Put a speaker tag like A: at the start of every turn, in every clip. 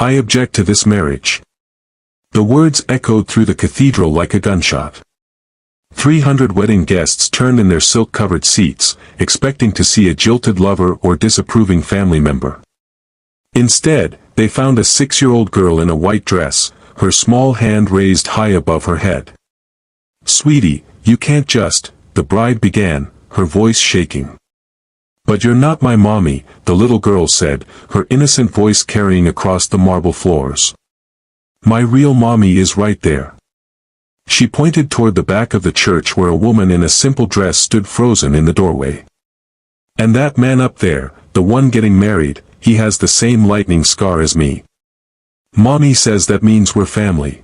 A: I object to this marriage." The words echoed through the cathedral like a gunshot. 300 wedding guests turned in their silk-covered seats, expecting to see a jilted lover or disapproving family member. Instead, they found a 6-year-old girl in a white dress, her small hand raised high above her head. "Sweetie, you can't just," the bride began, her voice shaking. "But you're not my mommy," the little girl said, her innocent voice carrying across the marble floors. "My real mommy is right there." She pointed toward the back of the church where a woman in a simple dress stood frozen in the doorway. "And that man up there, the one getting married, he has the same lightning scar as me. Mommy says that means we're family."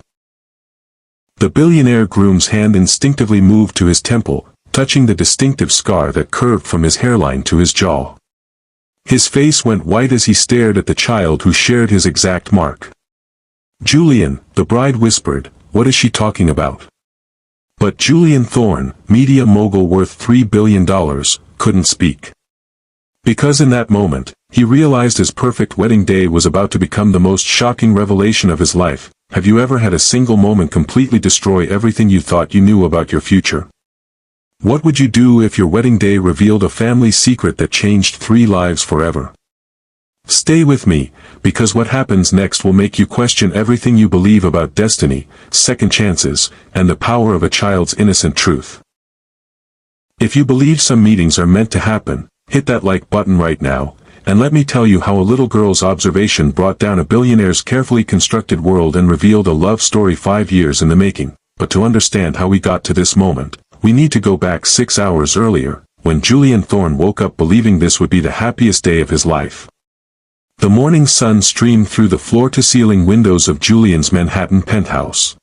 A: The billionaire groom's hand instinctively moved to his temple, touching the distinctive scar that curved from his hairline to his jaw. His face went white as he stared at the child who shared his exact mark. "Julian," the bride whispered, "what is she talking about?" But Julian Thorne, media mogul worth $3 billion, couldn't speak. Because in that moment, he realized his perfect wedding day was about to become the most shocking revelation of his life. Have you ever had a single moment completely destroy everything you thought you knew about your future? What would you do if your wedding day revealed a family secret that changed 3 lives forever? Stay with me, because what happens next will make you question everything you believe about destiny, second chances, and the power of a child's innocent truth. If you believe some meetings are meant to happen, hit that like button right now, and let me tell you how a little girl's observation brought down a billionaire's carefully constructed world and revealed a love story 5 years in the making. But to understand how we got to this moment, we need to go back 6 hours earlier, when Julian Thorne woke up believing this would be the happiest day of his life. The morning sun streamed through the floor-to-ceiling windows of Julian's Manhattan penthouse,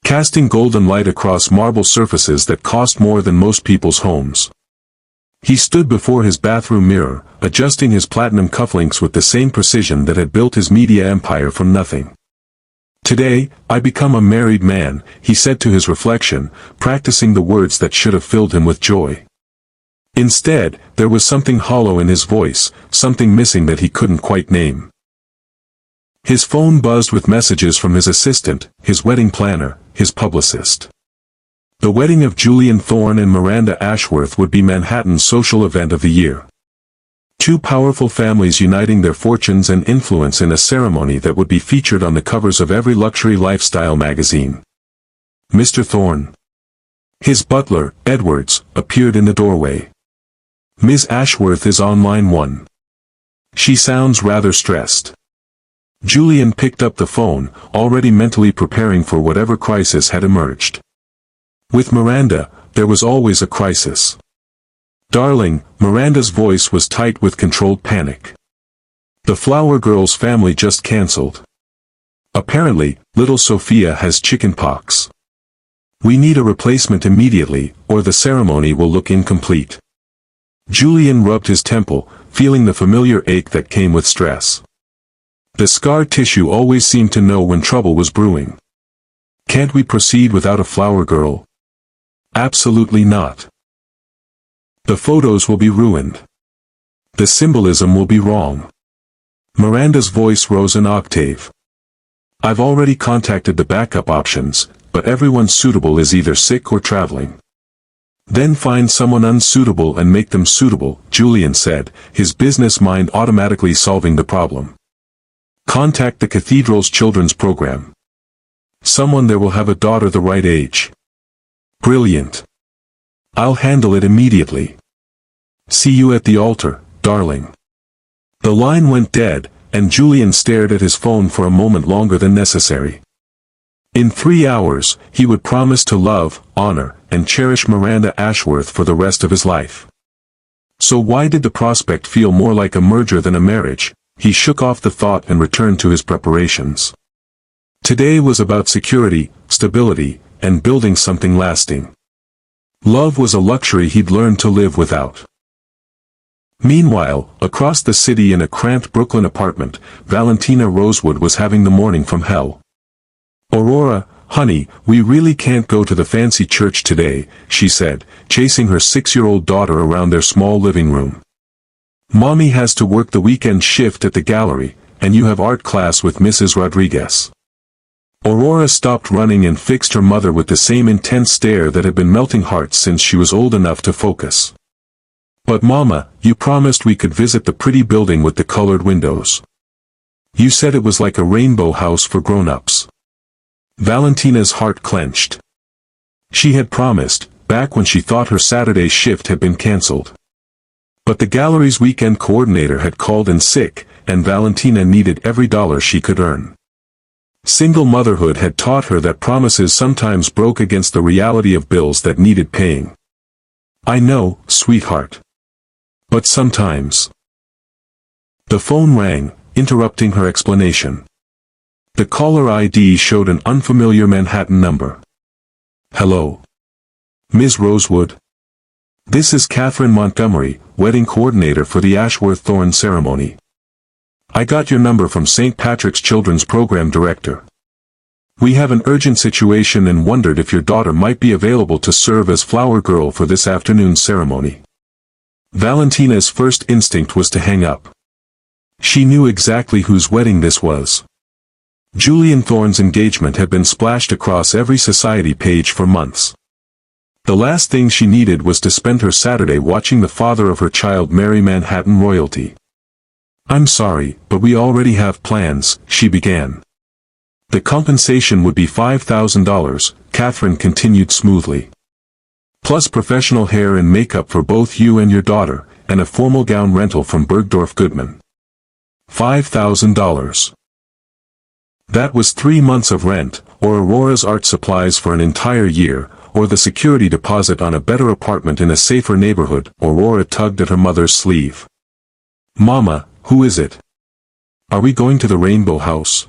A: casting golden light across marble surfaces that cost more than most people's homes. He stood before his bathroom mirror, adjusting his platinum cufflinks with the same precision that had built his media empire from nothing. "Today, I become a married man," he said to his reflection, practicing the words that should have filled him with joy. Instead, there was something hollow in his voice, something missing that he couldn't quite name. His phone buzzed with messages from his assistant, his wedding planner, his publicist. The wedding of Julian Thorne and Miranda Ashworth would be Manhattan's social event of the year. 2 powerful families uniting their fortunes and influence in a ceremony that would be featured on the covers of every luxury lifestyle magazine. "Mr. Thorne." His butler, Edwards, appeared in the doorway. "Ms. Ashworth is on line 1. She sounds rather stressed." Julian picked up the phone, already mentally preparing for whatever crisis had emerged. With Miranda, there was always a crisis. "Darling," Miranda's voice was tight with controlled panic. "The Flower Girl's family just cancelled. Apparently, little Sophia has chickenpox. We need a replacement immediately, or the ceremony will look incomplete." Julian rubbed his temple, feeling the familiar ache that came with stress. The scar tissue always seemed to know when trouble was brewing. "Can't we proceed without a flower girl?" "Absolutely not. The photos will be ruined. The symbolism will be wrong." Miranda's voice rose an octave. "I've already contacted the backup options, but everyone suitable is either sick or traveling." "Then find someone unsuitable and make them suitable," Julian said, his business mind automatically solving the problem. "Contact the cathedral's children's program. Someone there will have a daughter the right age." "Brilliant. I'll handle it immediately. See you at the altar, darling." The line went dead, and Julian stared at his phone for a moment longer than necessary. In 3 hours, he would promise to love, honor, and cherish Miranda Ashworth for the rest of his life. So why did the prospect feel more like a merger than a marriage? He shook off the thought and returned to his preparations. Today was about security, stability, and building something lasting. Love was a luxury he'd learned to live without. Meanwhile, across the city in a cramped Brooklyn apartment, Valentina Rosewood was having the morning from hell. "Aurora, honey, we really can't go to the fancy church today," she said, chasing her 6-year-old daughter around their small living room. "Mommy has to work the weekend shift at the gallery, and you have art class with Mrs. Rodriguez." Aurora stopped running and fixed her mother with the same intense stare that had been melting hearts since she was old enough to focus. "But Mama, you promised we could visit the pretty building with the colored windows. You said it was like a rainbow house for grown-ups." Valentina's heart clenched. She had promised, back when she thought her Saturday shift had been cancelled. But the gallery's weekend coordinator had called in sick, and Valentina needed every dollar she could earn. Single motherhood had taught her that promises sometimes broke against the reality of bills that needed paying. "I know, sweetheart. But sometimes..." The phone rang, interrupting her explanation. The caller ID showed an unfamiliar Manhattan number. "Hello? Ms. Rosewood? This is Catherine Montgomery, wedding coordinator for the Ashworth-Thorne ceremony. I got your number from St. Patrick's Children's Program Director. We have an urgent situation and wondered if your daughter might be available to serve as flower girl for this afternoon's ceremony." Valentina's first instinct was to hang up. She knew exactly whose wedding this was. Julian Thorne's engagement had been splashed across every society page for months. The last thing she needed was to spend her Saturday watching the father of her child marry Manhattan royalty. "I'm sorry, but we already have plans," she began. "The compensation would be $5,000, Catherine continued smoothly. "Plus professional hair and makeup for both you and your daughter, and a formal gown rental from Bergdorf Goodman. $5,000. That was 3 months of rent, or Aurora's art supplies for an entire year, or the security deposit on a better apartment in a safer neighborhood." Aurora tugged at her mother's sleeve. "Mama, who is it? Are we going to the Rainbow House?"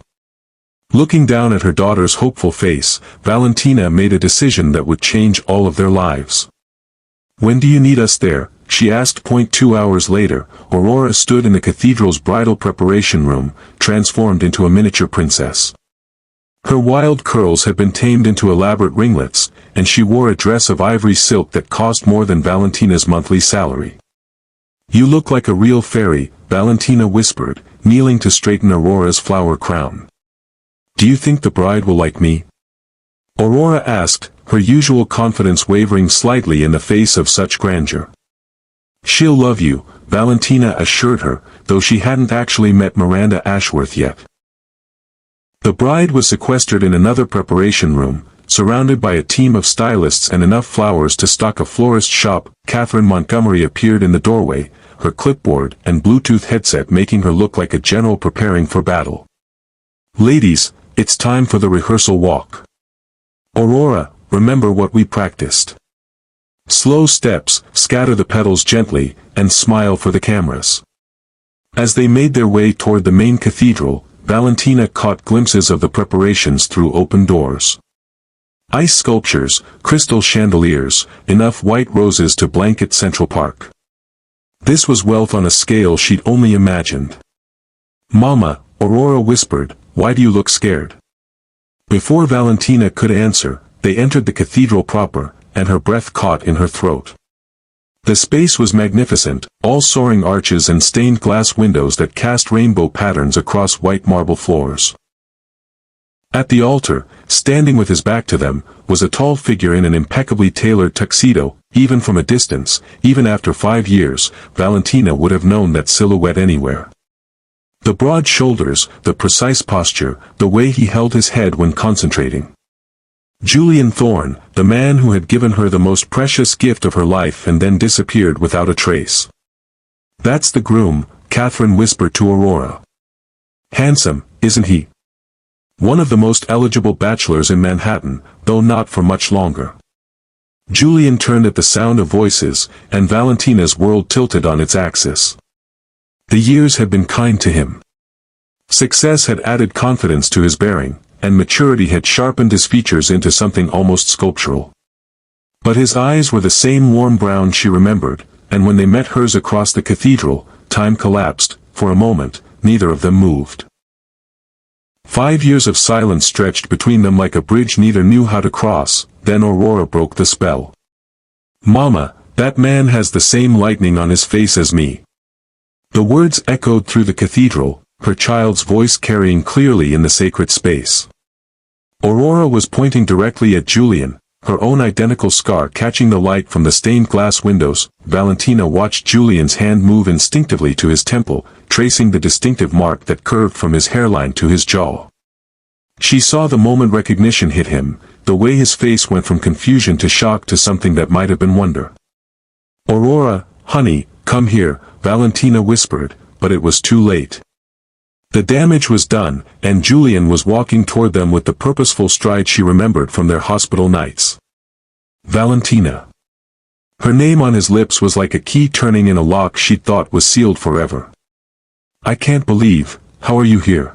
A: Looking down at her daughter's hopeful face, Valentina made a decision that would change all of their lives. "When do you need us there?" she asked. 2 hours later, Aurora stood in the cathedral's bridal preparation room, transformed into a miniature princess. Her wild curls had been tamed into elaborate ringlets, and she wore a dress of ivory silk that cost more than Valentina's monthly salary. "You look like a real fairy," Valentina whispered, kneeling to straighten Aurora's flower crown. "Do you think the bride will like me?" Aurora asked, her usual confidence wavering slightly in the face of such grandeur. "She'll love you," Valentina assured her, though she hadn't actually met Miranda Ashworth yet. The bride was sequestered in another preparation room, surrounded by a team of stylists and enough flowers to stock a florist shop. Catherine Montgomery appeared in the doorway, her clipboard and Bluetooth headset making her look like a general preparing for battle. "Ladies, it's time for the rehearsal walk. Aurora, remember what we practiced. Slow steps, scatter the petals gently, and smile for the cameras." As they made their way toward the main cathedral, Valentina caught glimpses of the preparations through open doors. Ice sculptures, crystal chandeliers, enough white roses to blanket Central Park. This was wealth on a scale she'd only imagined. "Mama," Aurora whispered, "why do you look scared?" Before Valentina could answer, they entered the cathedral proper, and her breath caught in her throat. The space was magnificent, all soaring arches and stained glass windows that cast rainbow patterns across white marble floors. At the altar, standing with his back to them, was a tall figure in an impeccably tailored tuxedo. Even from a distance, even after 5 years, Valentina would have known that silhouette anywhere. The broad shoulders, the precise posture, the way he held his head when concentrating. Julian Thorne, the man who had given her the most precious gift of her life and then disappeared without a trace. "That's the groom," Catherine whispered to Aurora. "Handsome, isn't he? One of the most eligible bachelors in Manhattan, though not for much longer." Julian turned at the sound of voices, and Valentina's world tilted on its axis. The years had been kind to him. Success had added confidence to his bearing, and maturity had sharpened his features into something almost sculptural. But his eyes were the same warm brown she remembered, and when they met hers across the cathedral, time collapsed. For a moment, neither of them moved. 5 years of silence stretched between them like a bridge neither knew how to cross. Then Aurora broke the spell. "Mama, that man has the same lightning on his face as me." The words echoed through the cathedral, her child's voice carrying clearly in the sacred space. Aurora was pointing directly at Julian, her own identical scar catching the light from the stained glass windows. Valentina watched Julian's hand move instinctively to his temple, tracing the distinctive mark that curved from his hairline to his jaw. She saw the moment recognition hit him, the way his face went from confusion to shock to something that might have been wonder. "Aurora, honey, come here," Valentina whispered, but it was too late. The damage was done, and Julian was walking toward them with the purposeful stride she remembered from their hospital nights. Valentina. Her name on his lips was like a key turning in a lock she'd thought was sealed forever. "I can't believe, how are you here?"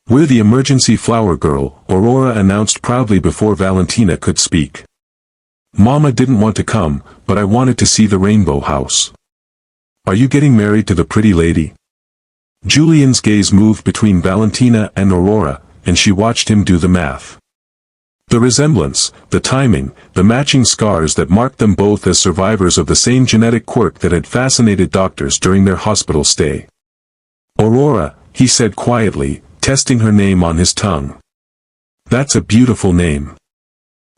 A: "We're the emergency flower girl," Aurora announced proudly before Valentina could speak. "Mama didn't want to come, but I wanted to see the rainbow house." "Are you getting married to the pretty lady?" Julian's gaze moved between Valentina and Aurora, and she watched him do the math. The resemblance, the timing, the matching scars that marked them both as survivors of the same genetic quirk that had fascinated doctors during their hospital stay. "Aurora," he said quietly, testing her name on his tongue. "That's a beautiful name.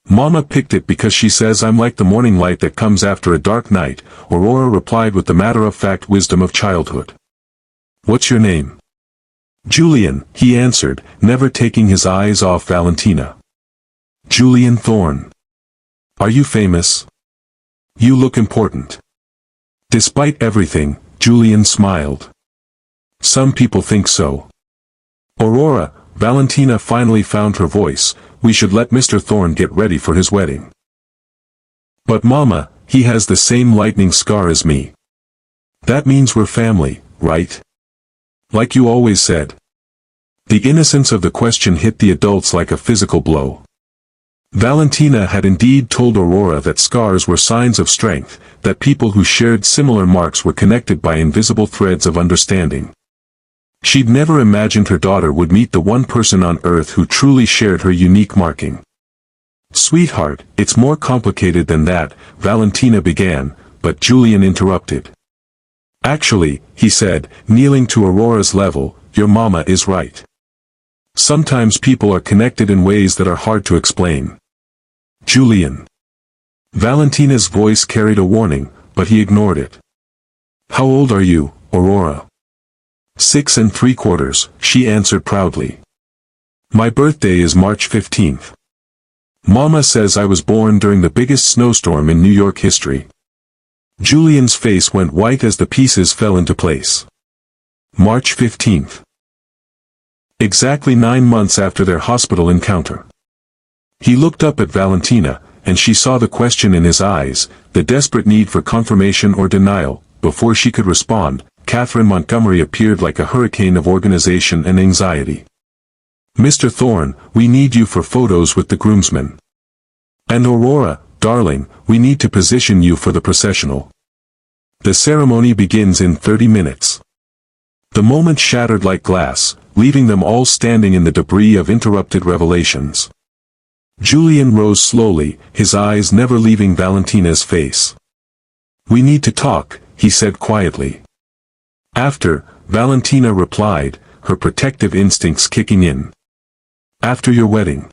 A: Mama picked it because she says I'm like the morning light that comes after a dark night," Aurora replied with the matter-of-fact wisdom of childhood. "What's your name?" "Julian," he answered, never taking his eyes off Valentina. "Julian Thorne. Are you famous? You look important." Despite everything, Julian smiled. "Some people think so." "Aurora," Valentina finally found her voice, "we should let Mr. Thorne get ready for his wedding." "But Mama, he has the same lightning scar as me." "That means we're family, right? Like you always said." The innocence of the question hit the adults like a physical blow. Valentina had indeed told Aurora that scars were signs of strength, that people who shared similar marks were connected by invisible threads of understanding. She'd never imagined her daughter would meet the one person on earth who truly shared her unique marking. "Sweetheart, it's more complicated than that," Valentina began, but Julian interrupted. "Actually," he said, kneeling to Aurora's level, "your mama is right. Sometimes people are connected in ways that are hard to explain." "Julian." Valentina's voice carried a warning, but he ignored it. "How old are you, Aurora?" 6 3/4, she answered proudly. "My birthday is March 15th. Mama says I was born during the biggest snowstorm in New York history." Julian's face went white as the pieces fell into place. March 15th. Exactly 9 months after their hospital encounter. He looked up at Valentina, and she saw the question in his eyes, the desperate need for confirmation or denial. Before she could respond, Catherine Montgomery appeared like a hurricane of organization and anxiety. "Mr. Thorne, we need you for photos with the groomsmen. And Aurora, darling, we need to position you for the processional. The ceremony begins in 30 minutes. The moment shattered like glass, leaving them all standing in the debris of interrupted revelations. Julian rose slowly, his eyes never leaving Valentina's face. "We need to talk," he said quietly. "After," Valentina replied, her protective instincts kicking in. "After your wedding."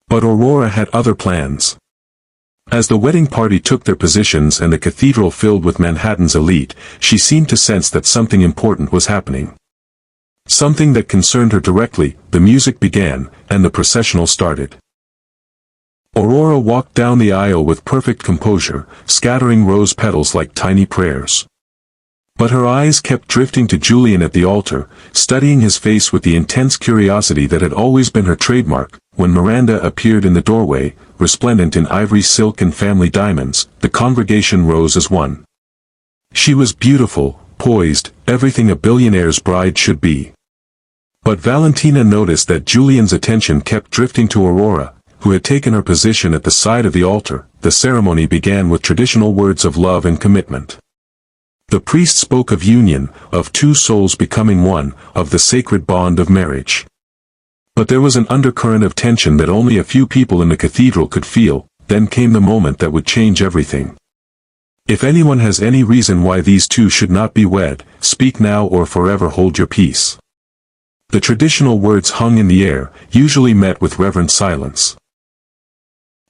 A: But Aurora had other plans. As the wedding party took their positions and the cathedral filled with Manhattan's elite, she seemed to sense that something important was happening. Something that concerned her directly. The music began, and the processional started. Aurora walked down the aisle with perfect composure, scattering rose petals like tiny prayers. But her eyes kept drifting to Julian at the altar, studying his face with the intense curiosity that had always been her trademark. When Miranda appeared in the doorway, resplendent in ivory silk and family diamonds, the congregation rose as one. She was beautiful, poised, everything a billionaire's bride should be. But Valentina noticed that Julian's attention kept drifting to Aurora, who had taken her position at the side of the altar. The ceremony began with traditional words of love and commitment. The priest spoke of union, of two souls becoming one, of the sacred bond of marriage. But there was an undercurrent of tension that only a few people in the cathedral could feel. Then came the moment that would change everything. If anyone has any reason why these two should not be wed, speak now or forever hold your peace. The traditional words hung in the air, usually met with reverent silence.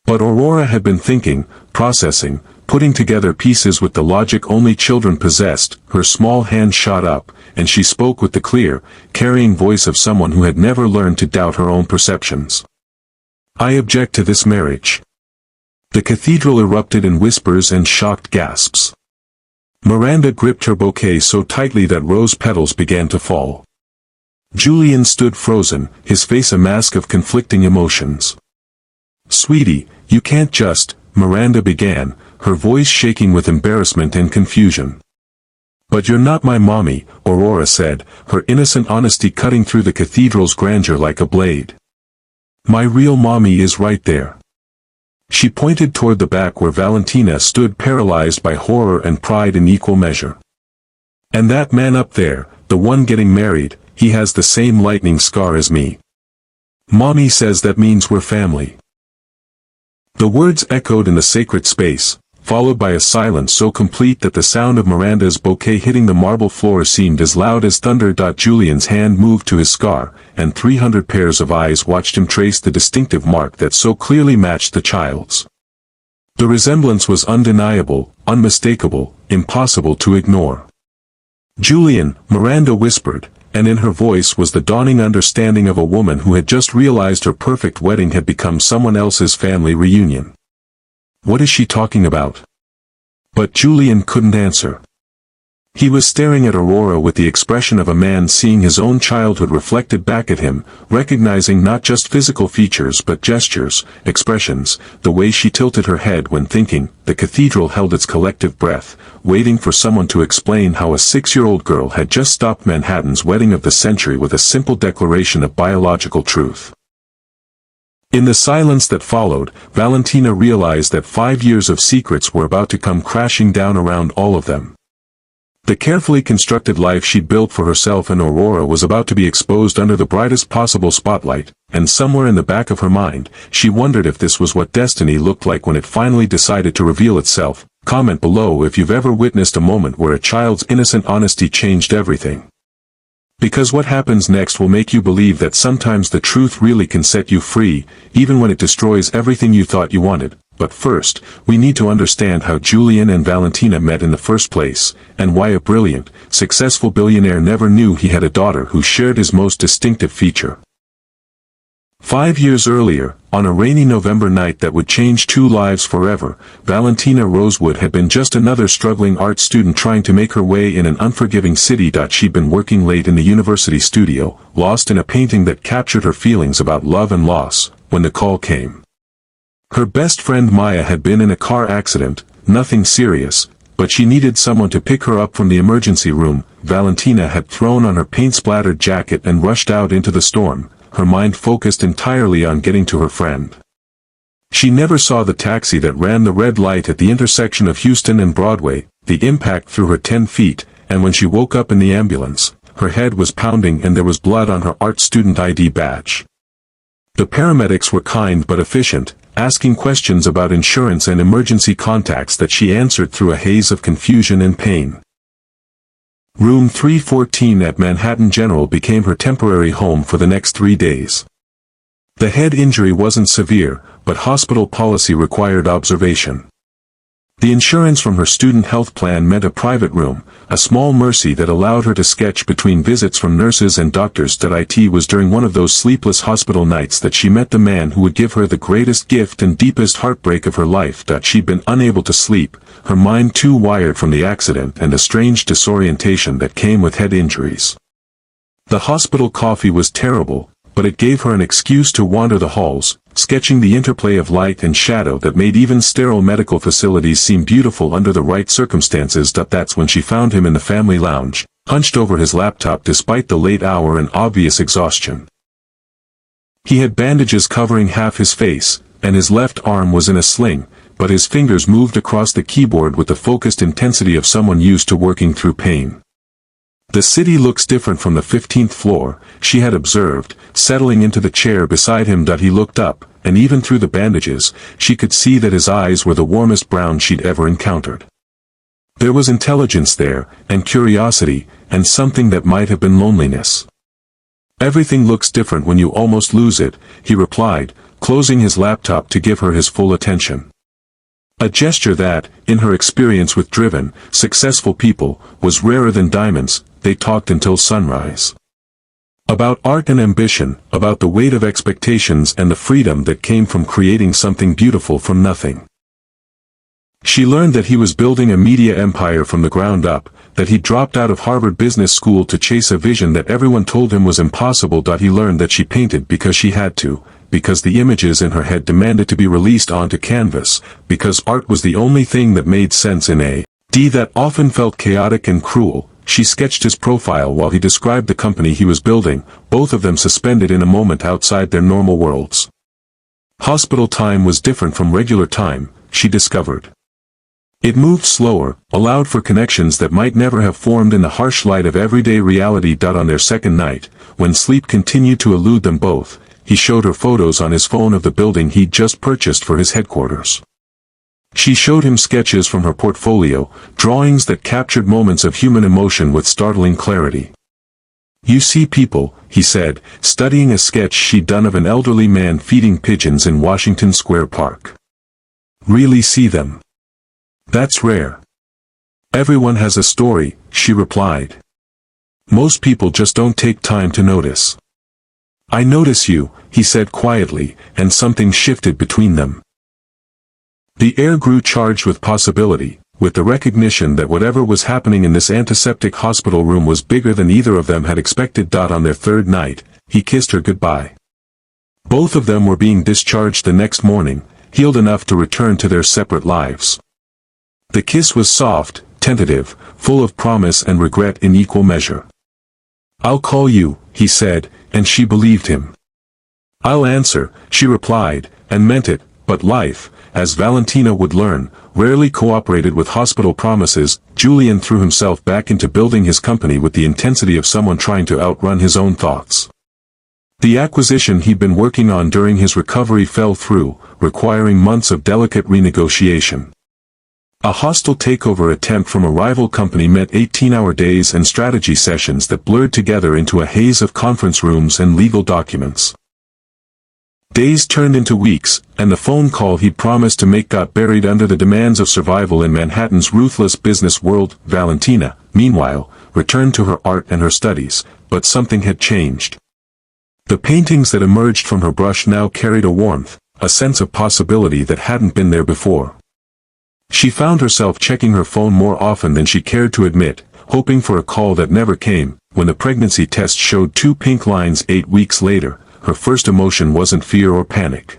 A: But Aurora had been thinking, processing, putting together pieces with the logic only children possessed. Her small hand shot up, and she spoke with the clear, carrying voice of someone who had never learned to doubt her own perceptions. I object to this marriage. The cathedral erupted in whispers and shocked gasps. Miranda gripped her bouquet so tightly that rose petals began to fall. Julian stood frozen, his face a mask of conflicting emotions. Sweetie, you can't just, Miranda began, her voice shaking with embarrassment and confusion. But you're not my mommy, Aurora said, her innocent honesty cutting through the cathedral's grandeur like a blade. My real mommy is right there. She pointed toward the back where Valentina stood paralyzed by horror and pride in equal measure. And that man up there, the one getting married, he has the same lightning scar as me. Mommy says that means we're family. The words echoed in the sacred space, followed by a silence so complete that the sound of Miranda's bouquet hitting the marble floor seemed as loud as thunder. Julian's hand moved to his scar, and 300 pairs of eyes watched him trace the distinctive mark that so clearly matched the child's. The resemblance was undeniable, unmistakable, impossible to ignore. Julian, Miranda whispered, and in her voice was the dawning understanding of a woman who had just realized her perfect wedding had become someone else's family reunion. What is she talking about? But Julian couldn't answer. He was staring at Aurora with the expression of a man seeing his own childhood reflected back at him, recognizing not just physical features but gestures, expressions, the way she tilted her head when thinking. The cathedral held its collective breath, waiting for someone to explain how a 6-year-old girl had just stopped Manhattan's wedding of the century with a simple declaration of biological truth. In the silence that followed, Valentina realized that 5 years of secrets were about to come crashing down around all of them. The carefully constructed life she'd built for herself and Aurora was about to be exposed under the brightest possible spotlight, and somewhere in the back of her mind, she wondered if this was what destiny looked like when it finally decided to reveal itself. Comment below if you've ever witnessed a moment where a child's innocent honesty changed everything. Because what happens next will make you believe that sometimes the truth really can set you free, even when it destroys everything you thought you wanted. But first, we need to understand how Julian and Valentina met in the first place, and why a brilliant, successful billionaire never knew he had a daughter who shared his most distinctive feature. 5 years earlier, on a rainy November night that would change 2 lives forever, Valentina Rosewood had been just another struggling art student trying to make her way in an unforgiving city. She'd been working late in the university studio, lost in a painting that captured her feelings about love and loss, when the call came. Her best friend Maya had been in a car accident, nothing serious, but she needed someone to pick her up from the emergency room. Valentina had thrown on her paint-splattered jacket and rushed out into the storm, her mind focused entirely on getting to her friend. She never saw the taxi that ran the red light at the intersection of Houston and Broadway. The impact threw her 10 feet, and when she woke up in the ambulance, her head was pounding and there was blood on her art student ID badge. The paramedics were kind but efficient, asking questions about insurance and emergency contacts that she answered through a haze of confusion and pain. Room 314 at Manhattan General became her temporary home for the next 3 days. The head injury wasn't severe, but hospital policy required observation. The insurance from her student health plan meant a private room, a small mercy that allowed her to sketch between visits from nurses and doctors. It was during one of those sleepless hospital nights that she met the man who would give her the greatest gift and deepest heartbreak of her life. She'd been unable to sleep, her mind too wired from the accident and a strange disorientation that came with head injuries. The hospital coffee was terrible, but it gave her an excuse to wander the halls, sketching the interplay of light and shadow that made even sterile medical facilities seem beautiful under the right circumstances. That's when she found him in the family lounge, hunched over his laptop despite the late hour and obvious exhaustion. He had bandages covering half his face, and his left arm was in a sling, but his fingers moved across the keyboard with the focused intensity of someone used to working through pain. The city looks different from the 15th floor, she had observed, settling into the chair beside him. He looked up, and even through the bandages, she could see that his eyes were the warmest brown she'd ever encountered. There was intelligence there, and curiosity, and something that might have been loneliness. "Everything looks different when you almost lose it," he replied, closing his laptop to give her his full attention. A gesture that, in her experience with driven, successful people, was rarer than diamonds. They talked until sunrise. About art and ambition, about the weight of expectations and the freedom that came from creating something beautiful from nothing. She learned that he was building a media empire from the ground up, that he dropped out of Harvard Business School to chase a vision that everyone told him was impossible. He learned that she painted because she had to, because the images in her head demanded to be released onto canvas, because art was the only thing that made sense in a world that often felt chaotic and cruel. She sketched his profile while he described the company he was building, both of them suspended in a moment outside their normal worlds. Hospital time was different from regular time, she discovered. It moved slower, allowed for connections that might never have formed in the harsh light of everyday reality. On their second night, when sleep continued to elude them both, he showed her photos on his phone of the building he'd just purchased for his headquarters. She showed him sketches from her portfolio, drawings that captured moments of human emotion with startling clarity. "You see people," he said, studying a sketch she'd done of an elderly man feeding pigeons in Washington Square Park. "Really see them? That's rare." "Everyone has a story," she replied. "Most people just don't take time to notice." "I notice you," he said quietly, and something shifted between them. The air grew charged with possibility, with the recognition that whatever was happening in this antiseptic hospital room was bigger than either of them had expected. On their third night, he kissed her goodbye. Both of them were being discharged the next morning, healed enough to return to their separate lives. The kiss was soft, tentative, full of promise and regret in equal measure. "I'll call you," he said, and she believed him. "I'll answer," she replied, and meant it, but life, as Valentina would learn, rarely cooperated with hospital promises. Julian threw himself back into building his company with the intensity of someone trying to outrun his own thoughts. The acquisition he'd been working on during his recovery fell through, requiring months of delicate renegotiation. A hostile takeover attempt from a rival company meant 18-hour days and strategy sessions that blurred together into a haze of conference rooms and legal documents. Days turned into weeks, and the phone call he'd promised to make got buried under the demands of survival in Manhattan's ruthless business world. Valentina, meanwhile, returned to her art and her studies, but something had changed. The paintings that emerged from her brush now carried a warmth, a sense of possibility that hadn't been there before. She found herself checking her phone more often than she cared to admit, hoping for a call that never came. When the pregnancy test showed 2 pink lines 8 weeks later, her first emotion wasn't fear or panic.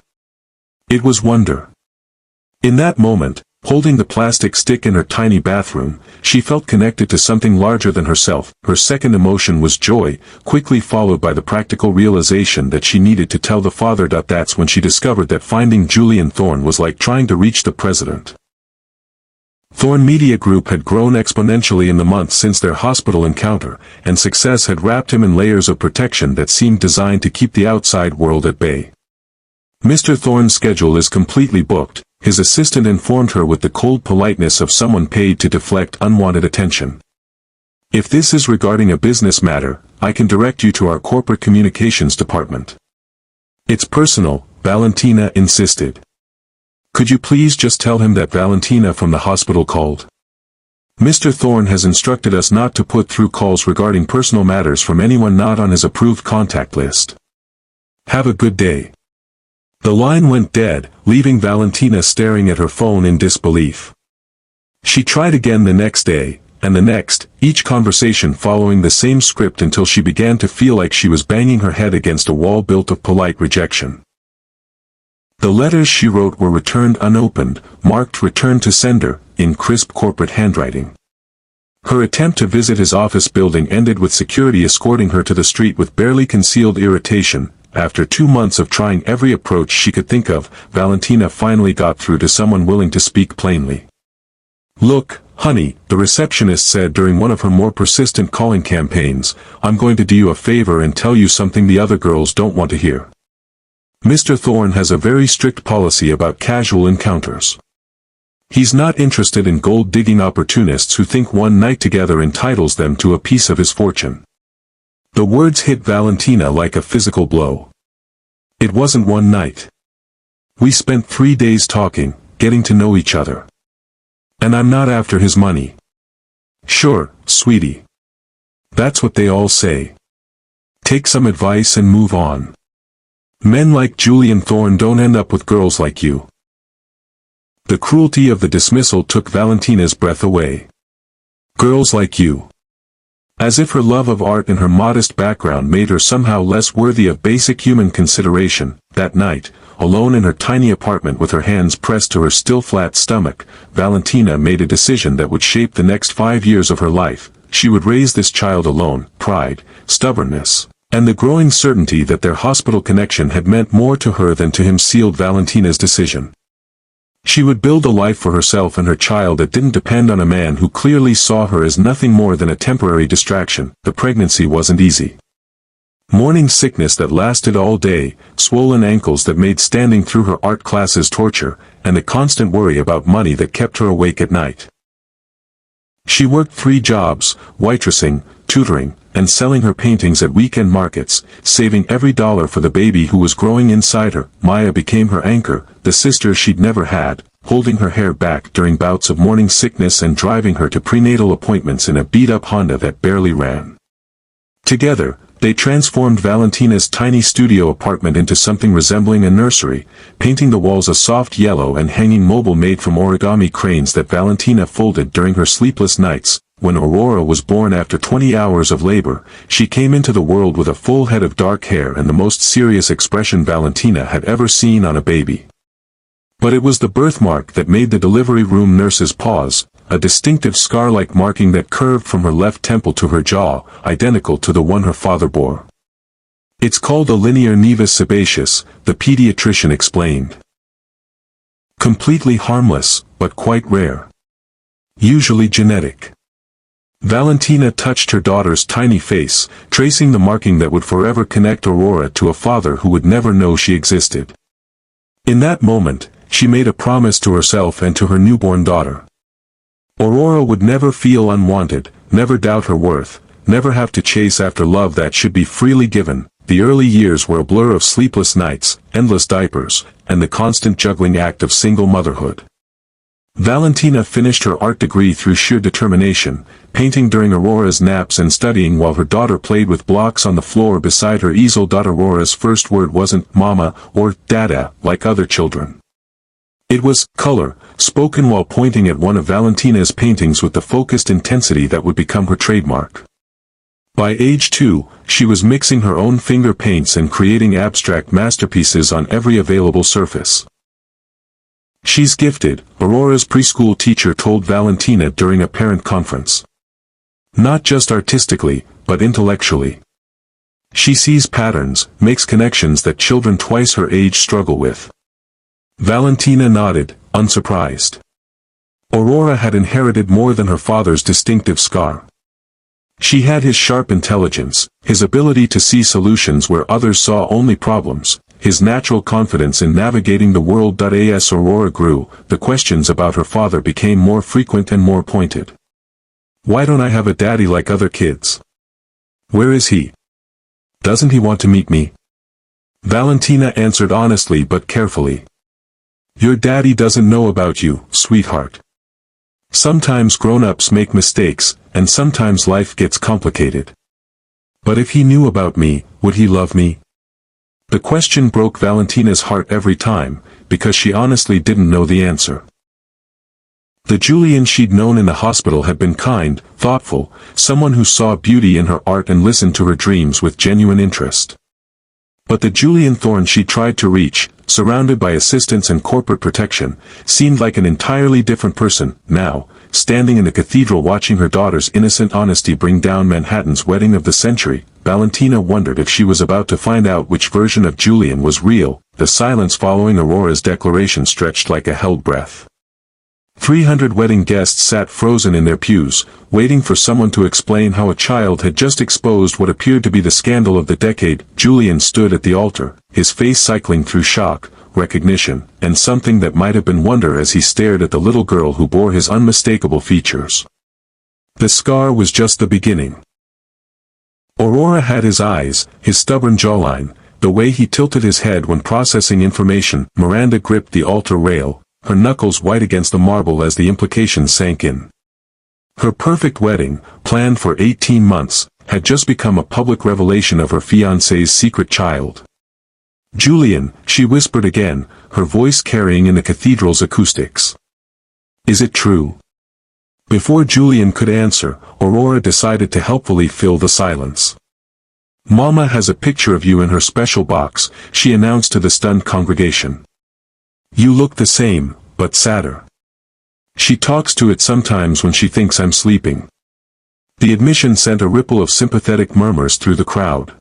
A: It was wonder. In that moment, holding the plastic stick in her tiny bathroom, she felt connected to something larger than herself. Her second emotion was joy, quickly followed by the practical realization that she needed to tell the father. That's when she discovered that finding Julian Thorne was like trying to reach the president. Thorne Media Group had grown exponentially in the months since their hospital encounter, and success had wrapped him in layers of protection that seemed designed to keep the outside world at bay. "Mr. Thorne's schedule is completely booked," his assistant informed her with the cold politeness of someone paid to deflect unwanted attention. "If this is regarding a business matter, I can direct you to our corporate communications department." "It's personal," Valentina insisted. "Could you please just tell him that Valentina from the hospital called? Mr. Thorne has instructed us not to put through calls regarding personal matters from anyone not on his approved contact list. Have a good day." The line went dead, leaving Valentina staring at her phone in disbelief. She tried again the next day, and the next, each conversation following the same script until she began to feel like she was banging her head against a wall built of polite rejection. The letters she wrote were returned unopened, marked "Return to Sender," in crisp corporate handwriting. Her attempt to visit his office building ended with security escorting her to the street with barely concealed irritation. After 2 months of trying every approach she could think of, Valentina finally got through to someone willing to speak plainly. "Look, honey," the receptionist said during one of her more persistent calling campaigns, "I'm going to do you a favor and tell you something the other girls don't want to hear. Mr. Thorne has a very strict policy about casual encounters. He's not interested in gold-digging opportunists who think one night together entitles them to a piece of his fortune. The words hit Valentina like a physical blow. It wasn't one night. We spent 3 days talking, getting to know each other. And I'm not after his money. Sure, sweetie. That's what they all say. Take some advice and move on. Men like Julian Thorne don't end up with girls like you. The cruelty of the dismissal took Valentina's breath away. Girls like you. As if her love of art and her modest background made her somehow less worthy of basic human consideration. That night, alone in her tiny apartment with her hands pressed to her still flat stomach, Valentina made a decision that would shape the next 5 years of her life. She would raise this child alone. Pride, stubbornness, and the growing certainty that their hospital connection had meant more to her than to him sealed Valentina's decision. She would build a life for herself and her child that didn't depend on a man who clearly saw her as nothing more than a temporary distraction. The pregnancy wasn't easy. Morning sickness that lasted all day, swollen ankles that made standing through her art classes torture, and a constant worry about money that kept her awake at night. She worked 3 jobs, waitressing, tutoring, and selling her paintings at weekend markets, saving every dollar for the baby who was growing inside her. Maya became her anchor, the sister she'd never had, holding her hair back during bouts of morning sickness and driving her to prenatal appointments in a beat-up Honda that barely ran. Together, they transformed Valentina's tiny studio apartment into something resembling a nursery, painting the walls a soft yellow and hanging mobile made from origami cranes that Valentina folded during her sleepless nights. When Aurora was born after 20 hours of labor, she came into the world with a full head of dark hair and the most serious expression Valentina had ever seen on a baby. But it was the birthmark that made the delivery room nurses pause, a distinctive scar-like marking that curved from her left temple to her jaw, identical to the one her father bore. It's called a linear nevus sebaceous, the pediatrician explained. Completely harmless, but quite rare. Usually genetic. Valentina touched her daughter's tiny face, tracing the marking that would forever connect Aurora to a father who would never know she existed. In that moment, she made a promise to herself and to her newborn daughter. Aurora would never feel unwanted, never doubt her worth, never have to chase after love that should be freely given. The early years were a blur of sleepless nights, endless diapers, and the constant juggling act of single motherhood. Valentina finished her art degree through sheer determination, painting during Aurora's naps and studying while her daughter played with blocks on the floor beside her easel. Aurora's first word wasn't "mama" or "dada" like other children. It was "color," spoken while pointing at one of Valentina's paintings with the focused intensity that would become her trademark. By age 2, she was mixing her own finger paints and creating abstract masterpieces on every available surface. She's gifted, Aurora's preschool teacher told Valentina during a parent conference. Not just artistically, but intellectually. She sees patterns, makes connections that children twice her age struggle with. Valentina nodded, unsurprised. Aurora had inherited more than her father's distinctive scar. She had his sharp intelligence, his ability to see solutions where others saw only problems, his natural confidence in navigating the world. As Aurora grew, the questions about her father became more frequent and more pointed. Why don't I have a daddy like other kids? Where is he? Doesn't he want to meet me? Valentina answered honestly but carefully. Your daddy doesn't know about you, sweetheart. Sometimes grown-ups make mistakes, and sometimes life gets complicated. But if he knew about me, would he love me? The question broke Valentina's heart every time, because she honestly didn't know the answer. The Julian she'd known in the hospital had been kind, thoughtful, someone who saw beauty in her art and listened to her dreams with genuine interest. But the Julian Thorne she tried to reach, surrounded by assistants and corporate protection, seemed like an entirely different person. Now, standing in the cathedral watching her daughter's innocent honesty bring down Manhattan's wedding of the century, Valentina wondered if she was about to find out which version of Julian was real. The silence following Aurora's declaration stretched like a held breath. 300 wedding guests sat frozen in their pews, waiting for someone to explain how a child had just exposed what appeared to be the scandal of the decade. Julian stood at the altar, his face cycling through shock, recognition, and something that might have been wonder as he stared at the little girl who bore his unmistakable features. The scar was just the beginning. Aurora had his eyes, his stubborn jawline, the way he tilted his head when processing information. Miranda gripped the altar rail, her knuckles white against the marble as the implications sank in. Her perfect wedding, planned for 18 months, had just become a public revelation of her fiancé's secret child. "Julian," she whispered again, her voice carrying in the cathedral's acoustics. "Is it true?" Before Julian could answer, Aurora decided to helpfully fill the silence. "Mama has a picture of you in her special box," she announced to the stunned congregation. "You look the same, but sadder. She talks to it sometimes when she thinks I'm sleeping." The admission sent a ripple of sympathetic murmurs through the crowd.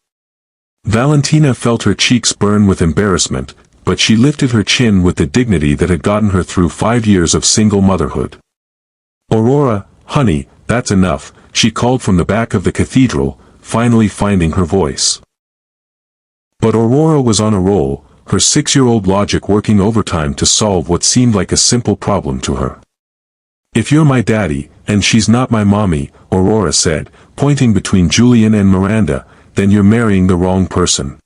A: Valentina felt her cheeks burn with embarrassment, but she lifted her chin with the dignity that had gotten her through 5 years of single motherhood. "Aurora, honey, that's enough," she called from the back of the cathedral, finally finding her voice. But Aurora was on a roll, her 6-year-old logic working overtime to solve what seemed like a simple problem to her. "If you're my daddy, and she's not my mommy," Aurora said, pointing between Julian and Miranda, "then you're marrying the wrong person.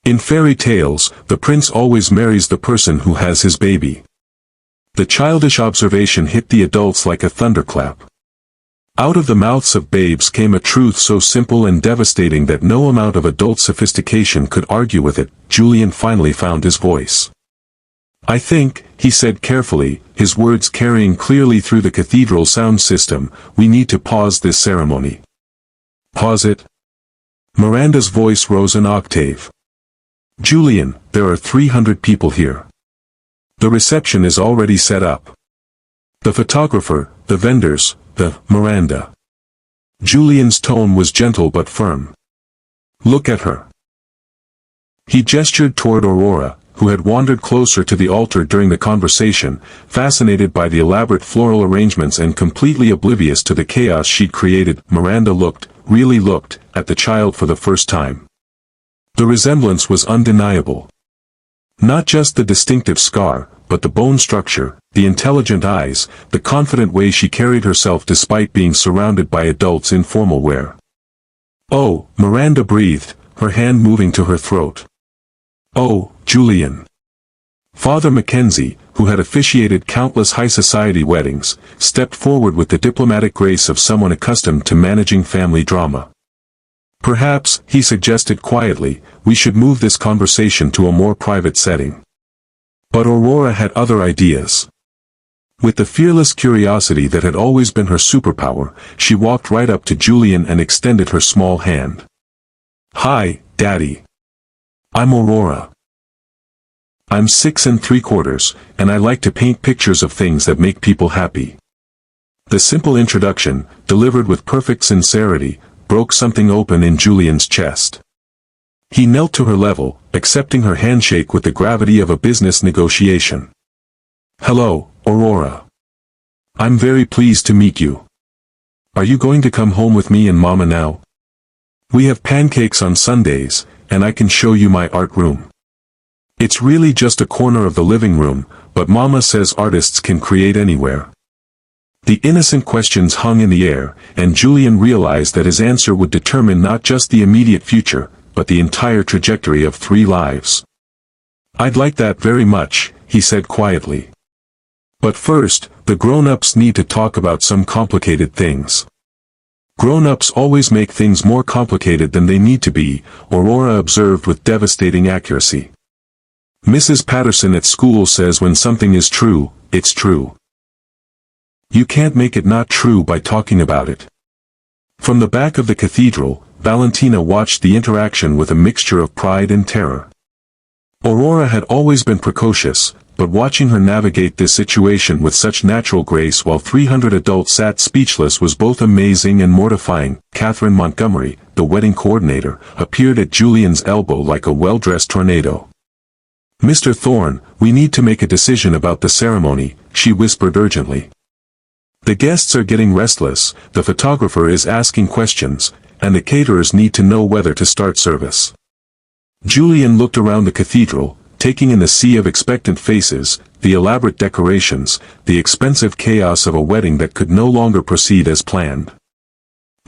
A: In fairy tales, the prince always marries the person who has his baby." The childish observation hit the adults like a thunderclap. Out of the mouths of babes came a truth so simple and devastating that no amount of adult sophistication could argue with it. Julian finally found his voice. "I think," he said carefully, his words carrying clearly through the cathedral sound system, "we need to pause this ceremony." "Pause it?" Miranda's voice rose an octave. "Julian, there are 300 people here. The reception is already set up. The photographer, the vendors, Miranda." Julian's tone was gentle but firm. "Look at her." He gestured toward Aurora, who had wandered closer to the altar during the conversation, fascinated by the elaborate floral arrangements and completely oblivious to the chaos she'd created. Miranda looked, really looked, at the child for the first time. The resemblance was undeniable. Not just the distinctive scar, but the bone structure, the intelligent eyes, the confident way she carried herself despite being surrounded by adults in formal wear. "Oh," Miranda breathed, her hand moving to her throat. "Oh, Julian." Father Mackenzie, who had officiated countless high society weddings, stepped forward with the diplomatic grace of someone accustomed to managing family drama. "Perhaps," he suggested quietly, "we should move this conversation to a more private setting." But Aurora had other ideas. With the fearless curiosity that had always been her superpower, she walked right up to Julian and extended her small hand. "Hi, Daddy. I'm Aurora. I'm 6 3/4, and I like to paint pictures of things that make people happy." The simple introduction, delivered with perfect sincerity, broke something open in Julian's chest. He knelt to her level, accepting her handshake with the gravity of a business negotiation. "Hello, Aurora. I'm very pleased to meet you. Are you going to come home with me and Mama now? We have pancakes on Sundays, and I can show you my art room. It's really just a corner of the living room, but Mama says artists can create anywhere." The innocent questions hung in the air, and Julian realized that his answer would determine not just the immediate future, but the entire trajectory of 3 lives. "I'd like that very much," he said quietly. "But first, the grown-ups need to talk about some complicated things." "Grown-ups always make things more complicated than they need to be," Aurora observed with devastating accuracy. "Mrs. Patterson at school says when something is true, it's true. You can't make it not true by talking about it." From the back of the cathedral, Valentina watched the interaction with a mixture of pride and terror. Aurora had always been precocious, but watching her navigate this situation with such natural grace while 300 adults sat speechless was both amazing and mortifying. Catherine Montgomery, the wedding coordinator, appeared at Julian's elbow like a well-dressed tornado. "Mr. Thorne, we need to make a decision about the ceremony," she whispered urgently. "The guests are getting restless, the photographer is asking questions, and the caterers need to know whether to start service." Julian looked around the cathedral, taking in the sea of expectant faces, the elaborate decorations, the expensive chaos of a wedding that could no longer proceed as planned.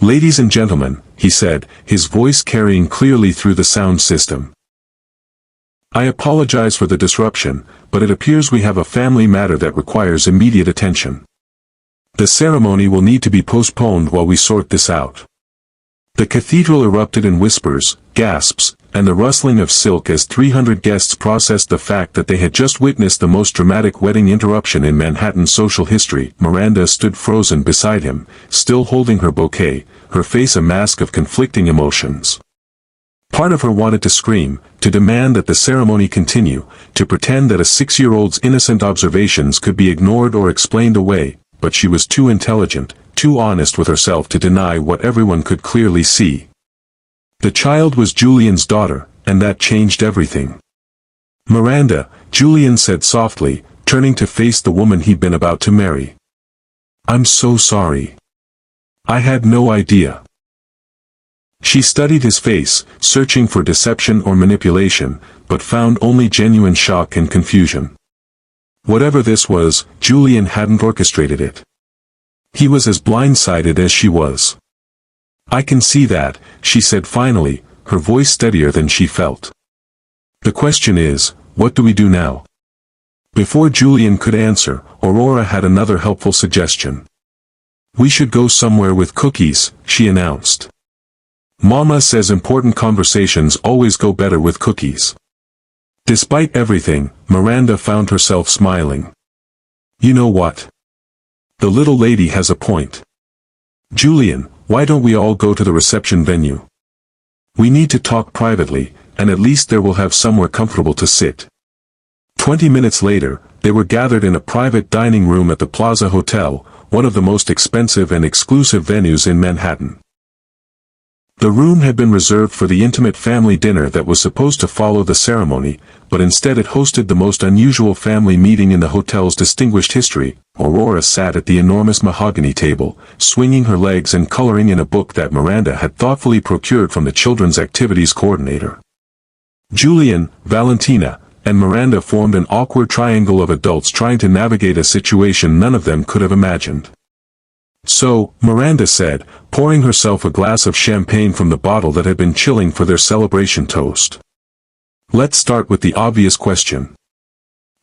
A: "Ladies and gentlemen," he said, his voice carrying clearly through the sound system. "I apologize for the disruption, but it appears we have a family matter that requires immediate attention. The ceremony will need to be postponed while we sort this out." The cathedral erupted in whispers, gasps, and the rustling of silk as 300 guests processed the fact that they had just witnessed the most dramatic wedding interruption in Manhattan social history. Miranda stood frozen beside him, still holding her bouquet, her face a mask of conflicting emotions. Part of her wanted to scream, to demand that the ceremony continue, to pretend that a 6-year-old's innocent observations could be ignored or explained away, but she was too intelligent, too honest with herself to deny what everyone could clearly see. The child was Julian's daughter, and that changed everything. "Miranda," Julian said softly, turning to face the woman he'd been about to marry. "I'm so sorry. I had no idea." She studied his face, searching for deception or manipulation, but found only genuine shock and confusion. Whatever this was, Julian hadn't orchestrated it. He was as blindsided as she was. "I can see that," she said finally, her voice steadier than she felt. "The question is, what do we do now?" Before Julian could answer, Aurora had another helpful suggestion. "We should go somewhere with cookies," she announced. "Mama says important conversations always go better with cookies." Despite everything, Miranda found herself smiling. "You know what? The little lady has a point. Julian, why don't we all go to the reception venue? We need to talk privately, and at least there will have somewhere comfortable to sit." 20 minutes later, they were gathered in a private dining room at the Plaza Hotel, one of the most expensive and exclusive venues in Manhattan. The room had been reserved for the intimate family dinner that was supposed to follow the ceremony, but instead it hosted the most unusual family meeting in the hotel's distinguished history. Aurora sat at the enormous mahogany table, swinging her legs and coloring in a book that Miranda had thoughtfully procured from the children's activities coordinator. Julian, Valentina, and Miranda formed an awkward triangle of adults trying to navigate a situation none of them could have imagined. "So," Miranda said, pouring herself a glass of champagne from the bottle that had been chilling for their celebration toast. "Let's start with the obvious question.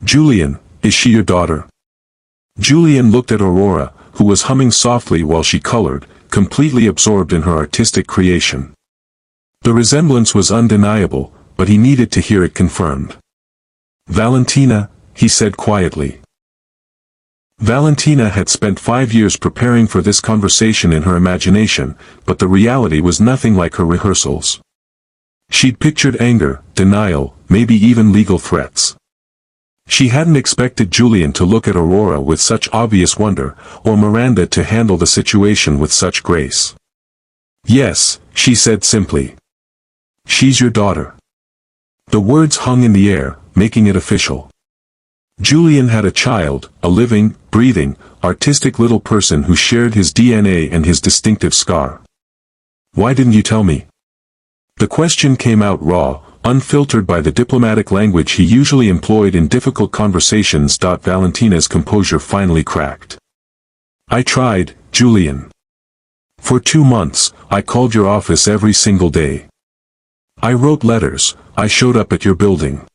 A: Julian, is she your daughter?" Julian looked at Aurora, who was humming softly while she colored, completely absorbed in her artistic creation. The resemblance was undeniable, but he needed to hear it confirmed. "Valentina," he said quietly. Valentina had spent 5 years preparing for this conversation in her imagination, but the reality was nothing like her rehearsals. She'd pictured anger, denial, maybe even legal threats. She hadn't expected Julian to look at Aurora with such obvious wonder, or Miranda to handle the situation with such grace. "Yes," she said simply. "She's your daughter." The words hung in the air, making it official. Julian had a child, a living, breathing, artistic little person who shared his DNA and his distinctive scar. "Why didn't you tell me?" The question came out raw, unfiltered by the diplomatic language he usually employed in difficult conversations. Valentina's composure finally cracked. "I tried, Julian. For 2 months, I called your office every single day. I wrote letters, I showed up at your building.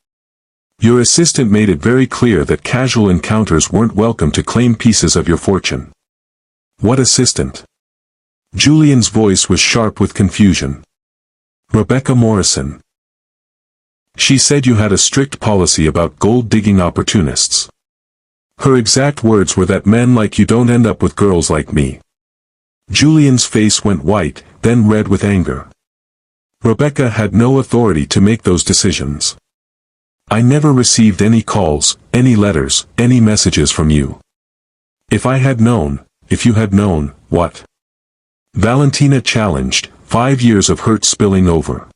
A: Your assistant made it very clear that casual encounters weren't welcome to claim pieces of your fortune." "What assistant?" Julian's voice was sharp with confusion. "Rebecca Morrison. She said you had a strict policy about gold-digging opportunists. Her exact words were that men like you don't end up with girls like me." Julian's face went white, then red with anger. "Rebecca had no authority to make those decisions. I never received any calls, any letters, any messages from you. If I had known, if you had known, what?" Valentina challenged, 5 years of hurt spilling over.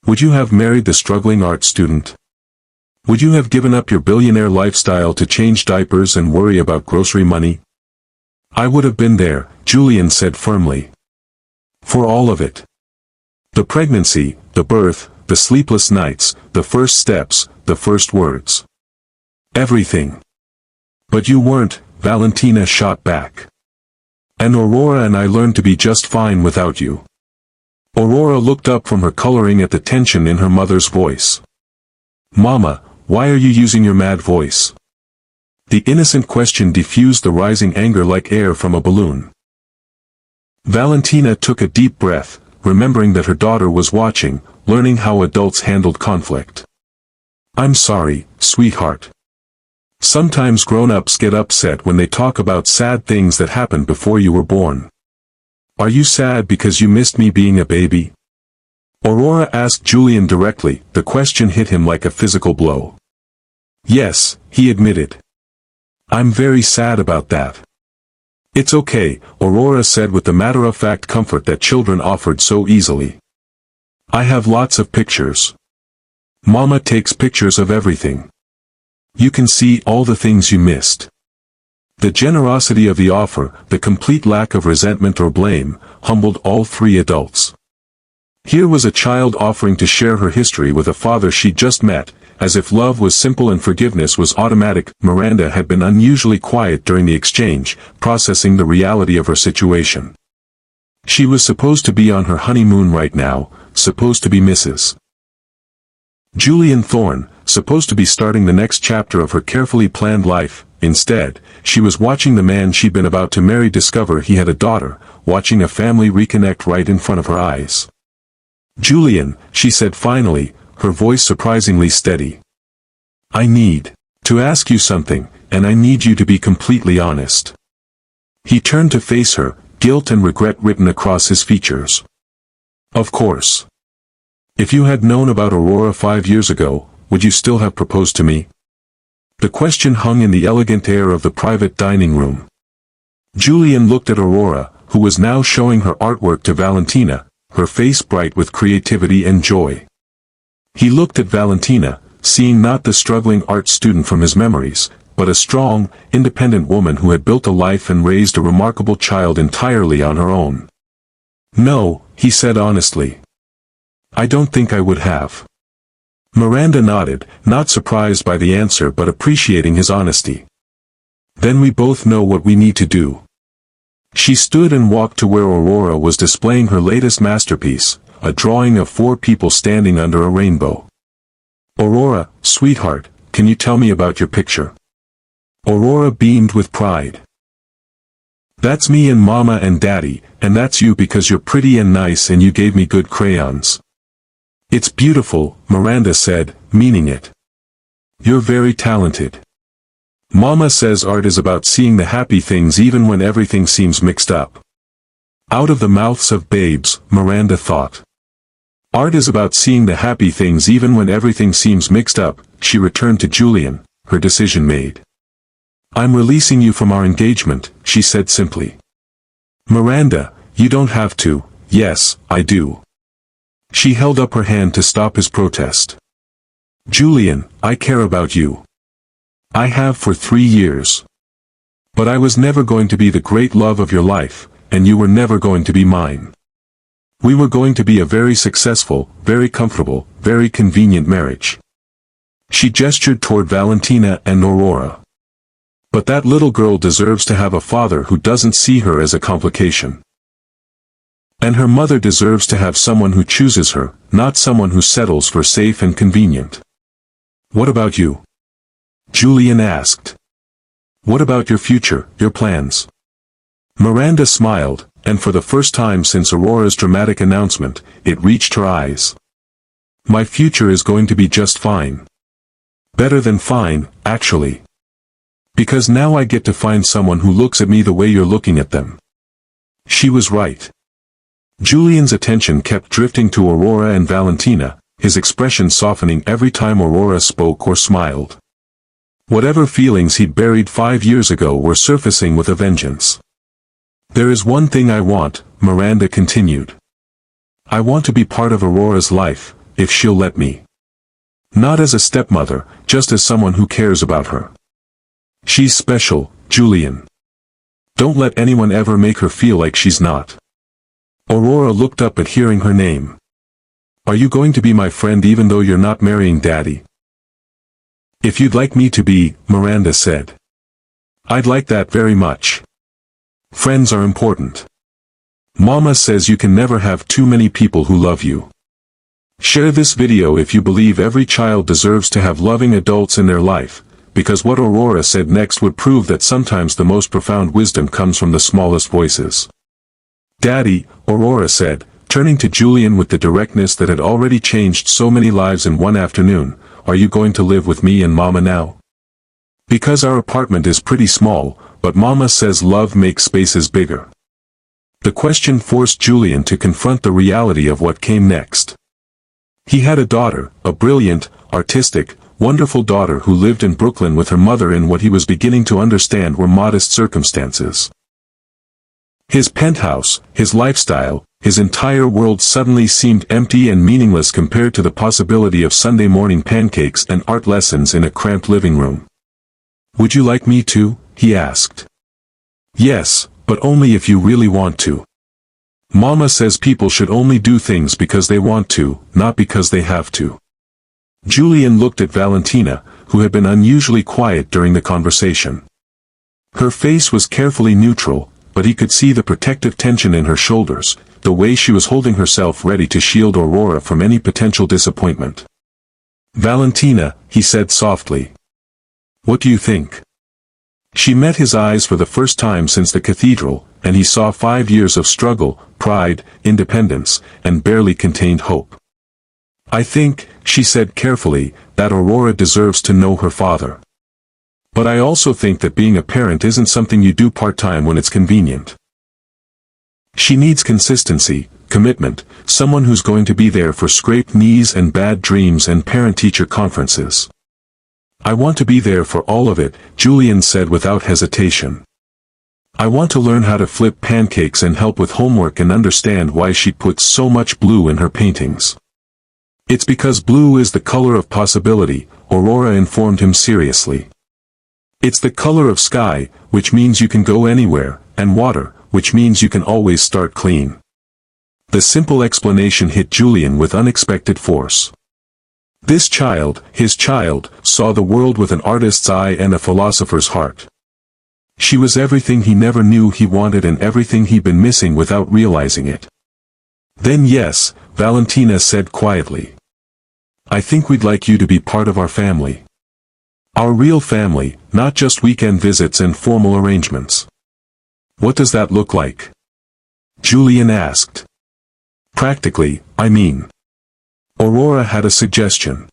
A: "Would you have married the struggling art student? Would you have given up your billionaire lifestyle to change diapers and worry about grocery money?" "I would have been there," Julian said firmly. "For all of it. The pregnancy, the birth, the sleepless nights, the first steps, the first words. Everything. But you weren't, Valentina shot back. And Aurora and I learned to be just fine without you. Aurora looked up from her coloring at the tension in her mother's voice. Mama, why are you using your mad voice? The innocent question diffused the rising anger like air from a balloon. Valentina took a deep breath, remembering that her daughter was watching, learning how adults handled conflict. I'm sorry, sweetheart. Sometimes grown-ups get upset when they talk about sad things that happened before you were born. Are you sad because you missed me being a baby? Aurora asked Julian directly. The question hit him like a physical blow. Yes, he admitted. I'm very sad about that. It's okay, Aurora said with the matter-of-fact comfort that children offered so easily. I have lots of pictures. Mama takes pictures of everything. You can see all the things you missed. The generosity of the offer, the complete lack of resentment or blame, humbled all three adults. Here was a child offering to share her history with a father she'd just met, as if love was simple and forgiveness was automatic. Miranda had been unusually quiet during the exchange, processing the reality of her situation. She was supposed to be on her honeymoon right now, supposed to be Mrs. Julian Thorne, supposed to be starting the next chapter of her carefully planned life. Instead, she was watching the man she'd been about to marry discover he had a daughter, watching a family reconnect right in front of her eyes. Julian, she said finally, her voice surprisingly steady. I need to ask you something, and I need you to be completely honest. He turned to face her, guilt and regret written across his features. Of course. If you had known about Aurora 5 years ago, would you still have proposed to me? The question hung in the elegant air of the private dining room. Julian looked at Aurora, who was now showing her artwork to Valentina, her face bright with creativity and joy. He looked at Valentina, seeing not the struggling art student from his memories, but a strong, independent woman who had built a life and raised a remarkable child entirely on her own. No, he said honestly. I don't think I would have. Miranda nodded, not surprised by the answer but appreciating his honesty. Then we both know what we need to do. She stood and walked to where Aurora was displaying her latest masterpiece, a drawing of 4 people standing under a rainbow. Aurora, sweetheart, can you tell me about your picture? Aurora beamed with pride. That's me and Mama and Daddy, and that's you because you're pretty and nice and you gave me good crayons. It's beautiful, Miranda said, meaning it. You're very talented. Mama says art is about seeing the happy things even when everything seems mixed up. Out of the mouths of babes, Miranda thought. Art is about seeing the happy things even when everything seems mixed up. She returned to Julian, her decision made. I'm releasing you from our engagement, she said simply. Miranda, you don't have to. Yes, I do. She held up her hand to stop his protest. Julian, I care about you. I have for 3 years. But I was never going to be the great love of your life, and you were never going to be mine. We were going to be a very successful, very comfortable, very convenient marriage. She gestured toward Valentina and Aurora. But that little girl deserves to have a father who doesn't see her as a complication. And her mother deserves to have someone who chooses her, not someone who settles for safe and convenient. What about you? Julian asked. What about your future, your plans? Miranda smiled, and for the first time since Aurora's dramatic announcement, it reached her eyes. My future is going to be just fine. Better than fine, actually. Because now I get to find someone who looks at me the way you're looking at them. She was right. Julian's attention kept drifting to Aurora and Valentina, his expression softening every time Aurora spoke or smiled. Whatever feelings he'd buried 5 years ago were surfacing with a vengeance. There is one thing I want, Miranda continued. I want to be part of Aurora's life, if she'll let me. Not as a stepmother, just as someone who cares about her. She's special, Julian. Don't let anyone ever make her feel like she's not. Aurora looked up at hearing her name. Are you going to be my friend even though you're not marrying Daddy? If you'd like me to be, Miranda said. I'd like that very much. Friends are important. Mama says you can never have too many people who love you. Share this video if you believe every child deserves to have loving adults in their life, because what Aurora said next would prove that sometimes the most profound wisdom comes from the smallest voices. Daddy, Aurora said, turning to Julian with the directness that had already changed so many lives in one afternoon, are you going to live with me and Mama now? Because our apartment is pretty small, but Mama says love makes spaces bigger. The question forced Julian to confront the reality of what came next. He had a daughter, a brilliant, artistic, wonderful daughter who lived in Brooklyn with her mother in what he was beginning to understand were modest circumstances. His penthouse, his lifestyle, his entire world suddenly seemed empty and meaningless compared to the possibility of Sunday morning pancakes and art lessons in a cramped living room. Would you like me to? He asked. Yes, but only if you really want to. Mama says people should only do things because they want to, not because they have to. Julian looked at Valentina, who had been unusually quiet during the conversation. Her face was carefully neutral, but he could see the protective tension in her shoulders, the way she was holding herself ready to shield Aurora from any potential disappointment. Valentina, he said softly. What do you think? She met his eyes for the first time since the cathedral, and he saw 5 years of struggle, pride, independence, and barely contained hope. I think, she said carefully, that Aurora deserves to know her father. But I also think that being a parent isn't something you do part-time when it's convenient. She needs consistency, commitment, someone who's going to be there for scraped knees and bad dreams and parent-teacher conferences. I want to be there for all of it, Julian said without hesitation. I want to learn how to flip pancakes and help with homework and understand why she puts so much blue in her paintings. It's because blue is the color of possibility, Aurora informed him seriously. It's the color of sky, which means you can go anywhere, and water, which means you can always start clean. The simple explanation hit Julian with unexpected force. This child, his child, saw the world with an artist's eye and a philosopher's heart. She was everything he never knew he wanted and everything he'd been missing without realizing it. Then yes, Valentina said quietly. I think we'd like you to be part of our family. Our real family, not just weekend visits and formal arrangements. What does that look like? Julian asked. Practically, I mean. Aurora had a suggestion.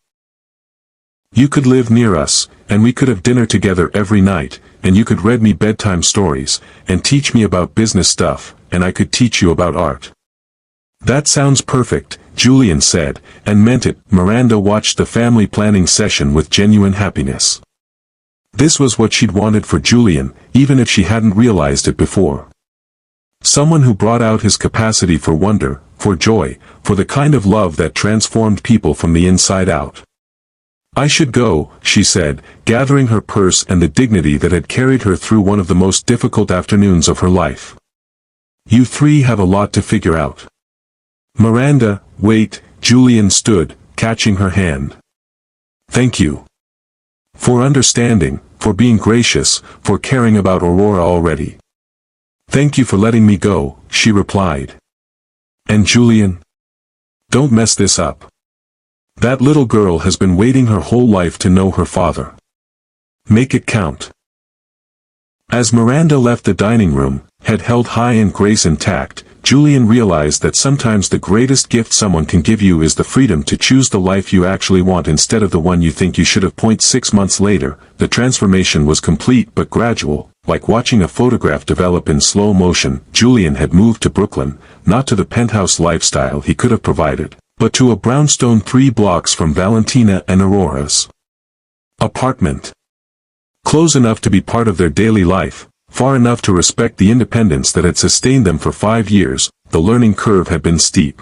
A: You could live near us, and we could have dinner together every night, and you could read me bedtime stories, and teach me about business stuff, and I could teach you about art. That sounds perfect, Julian said, and meant it. Miranda watched the family planning session with genuine happiness. This was what she'd wanted for Julian, even if she hadn't realized it before. Someone who brought out his capacity for wonder, for joy, for the kind of love that transformed people from the inside out. I should go, she said, gathering her purse and the dignity that had carried her through one of the most difficult afternoons of her life. You three have a lot to figure out. Miranda, wait, Julian stood, catching her hand. Thank you. For understanding, for being gracious, for caring about Aurora already. Thank you for letting me go, she replied. And Julian? Don't mess this up. That little girl has been waiting her whole life to know her father. Make it count. As Miranda left the dining room, head held high in grace and tact, Julian realized that sometimes the greatest gift someone can give you is the freedom to choose the life you actually want instead of the one you think you should have. 6 months later, the transformation was complete but gradual, like watching a photograph develop in slow motion. Julian had moved to Brooklyn, not to the penthouse lifestyle he could have provided, but to a brownstone 3 blocks from Valentina and Aurora's apartment. Close enough to be part of their daily life, far enough to respect the independence that had sustained them for 5 years. The learning curve had been steep.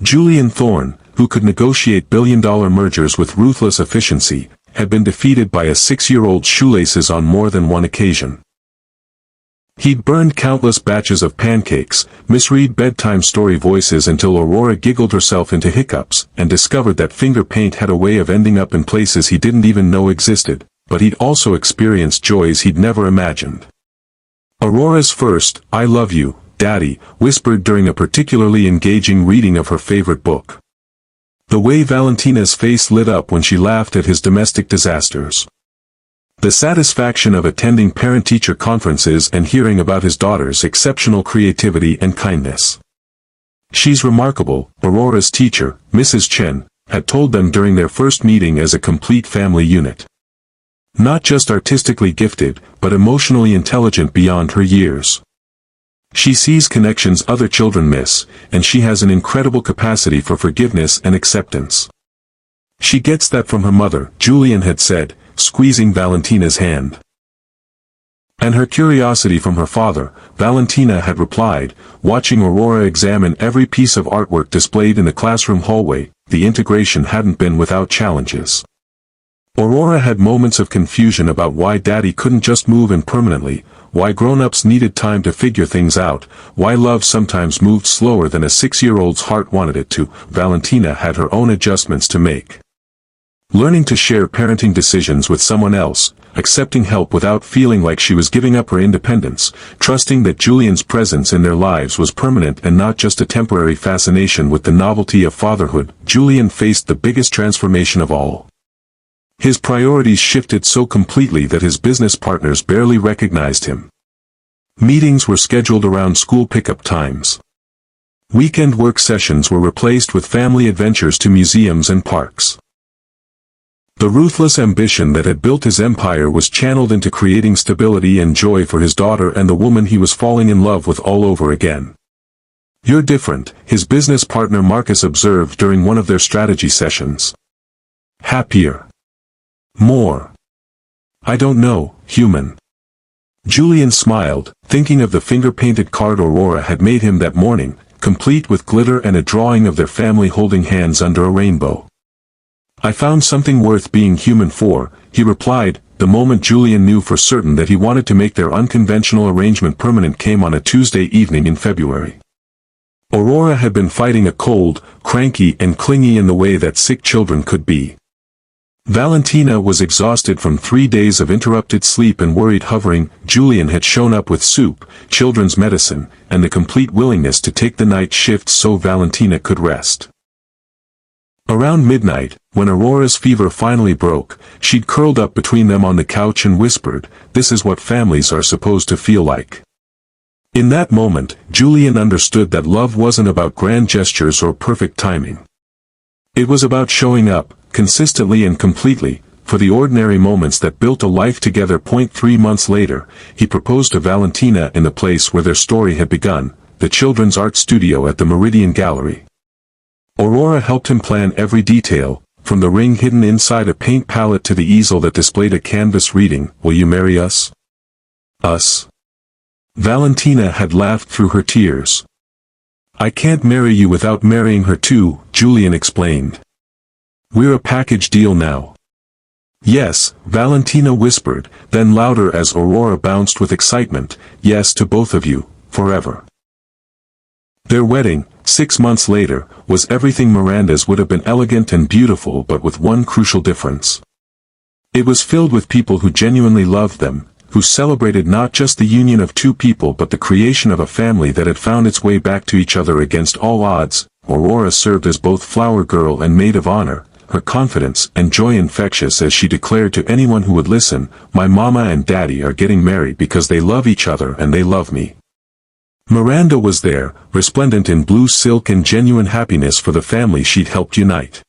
A: Julian Thorne, who could negotiate billion-dollar mergers with ruthless efficiency, had been defeated by a 6-year-old shoelaces on more than one occasion. He'd burned countless batches of pancakes, misread bedtime story voices until Aurora giggled herself into hiccups, and discovered that finger paint had a way of ending up in places he didn't even know existed, but he'd also experienced joys he'd never imagined. Aurora's first, "I love you, Daddy," whispered during a particularly engaging reading of her favorite book. The way Valentina's face lit up when she laughed at his domestic disasters. The satisfaction of attending parent-teacher conferences and hearing about his daughter's exceptional creativity and kindness. "She's remarkable," Aurora's teacher, Mrs. Chen, had told them during their first meeting as a complete family unit. Not just artistically gifted, but emotionally intelligent beyond her years. She sees connections other children miss, and she has an incredible capacity for forgiveness and acceptance. "She gets that from her mother," Julian had said, squeezing Valentina's hand. "And her curiosity from her father," Valentina had replied, watching Aurora examine every piece of artwork displayed in the classroom hallway. The integration hadn't been without challenges. Aurora had moments of confusion about why Daddy couldn't just move in permanently, why grown-ups needed time to figure things out, why love sometimes moved slower than a 6-year-old's heart wanted it to. Valentina had her own adjustments to make. Learning to share parenting decisions with someone else, accepting help without feeling like she was giving up her independence, trusting that Julian's presence in their lives was permanent and not just a temporary fascination with the novelty of fatherhood. Julian faced the biggest transformation of all. His priorities shifted so completely that his business partners barely recognized him. Meetings were scheduled around school pickup times. Weekend work sessions were replaced with family adventures to museums and parks. The ruthless ambition that had built his empire was channeled into creating stability and joy for his daughter and the woman he was falling in love with all over again. "You're different," his business partner Marcus observed during one of their strategy sessions. "Happier. More. I don't know, human." Julian smiled, thinking of the finger-painted card Aurora had made him that morning, complete with glitter and a drawing of their family holding hands under a rainbow. "I found something worth being human for," he replied. The moment Julian knew for certain that he wanted to make their unconventional arrangement permanent came on a Tuesday evening in February. Aurora had been fighting a cold, cranky and clingy in the way that sick children could be. Valentina was exhausted from 3 days of interrupted sleep and worried hovering. Julian had shown up with soup, children's medicine, and the complete willingness to take the night shift so Valentina could rest. Around midnight, when Aurora's fever finally broke, she'd curled up between them on the couch and whispered, "This is what families are supposed to feel like." In that moment, Julian understood that love wasn't about grand gestures or perfect timing. It was about showing up, consistently and completely, for the ordinary moments that built a life together. 3 months later, he proposed to Valentina in the place where their story had begun, the children's art studio at the Meridian Gallery. Aurora helped him plan every detail, from the ring hidden inside a paint palette to the easel that displayed a canvas reading, "Will you marry us?" "Us?" Valentina had laughed through her tears. "I can't marry you without marrying her too," Julian explained. "We're a package deal now." "Yes," Valentina whispered, then louder as Aurora bounced with excitement, "Yes to both of you, forever." Their wedding, 6 months later, was everything Miranda's would have been: elegant and beautiful, but with one crucial difference. It was filled with people who genuinely loved them, who celebrated not just the union of two people but the creation of a family that had found its way back to each other against all odds. Aurora served as both flower girl and maid of honor, her confidence and joy infectious as she declared to anyone who would listen, "My mama and daddy are getting married because they love each other and they love me." Miranda was there, resplendent in blue silk and genuine happiness for the family she'd helped unite.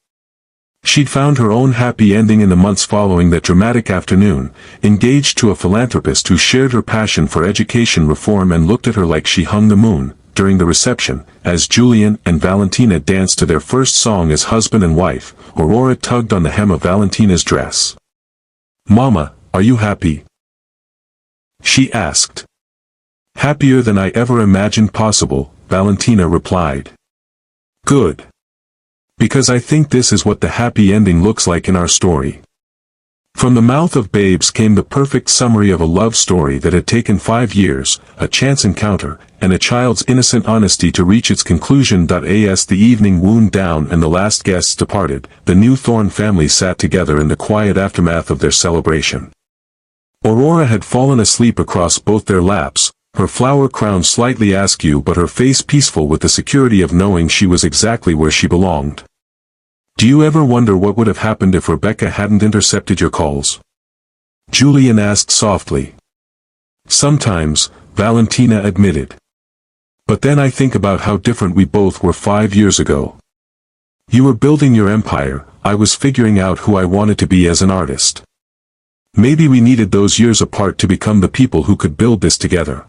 A: She'd found her own happy ending in the months following that dramatic afternoon, engaged to a philanthropist who shared her passion for education reform and looked at her like she hung the moon. During the reception, as Julian and Valentina danced to their first song as husband and wife, Aurora tugged on the hem of Valentina's dress. "Mama, are you happy?" she asked. "Happier than I ever imagined possible," Valentina replied. "Good. Because I think this is what the happy ending looks like in our story." From the mouth of Babes came the perfect summary of a love story that had taken 5 years, a chance encounter, and a child's innocent honesty to reach its conclusion. As the evening wound down and the last guests departed, the new Thorne family sat together in the quiet aftermath of their celebration. Aurora had fallen asleep across both their laps, her flower crown slightly askew but her face peaceful with the security of knowing she was exactly where she belonged. "Do you ever wonder what would have happened if Rebecca hadn't intercepted your calls?" Julian asked softly. "Sometimes," Valentina admitted. "But then I think about how different we both were 5 years ago. You were building your empire, I was figuring out who I wanted to be as an artist. Maybe we needed those years apart to become the people who could build this together.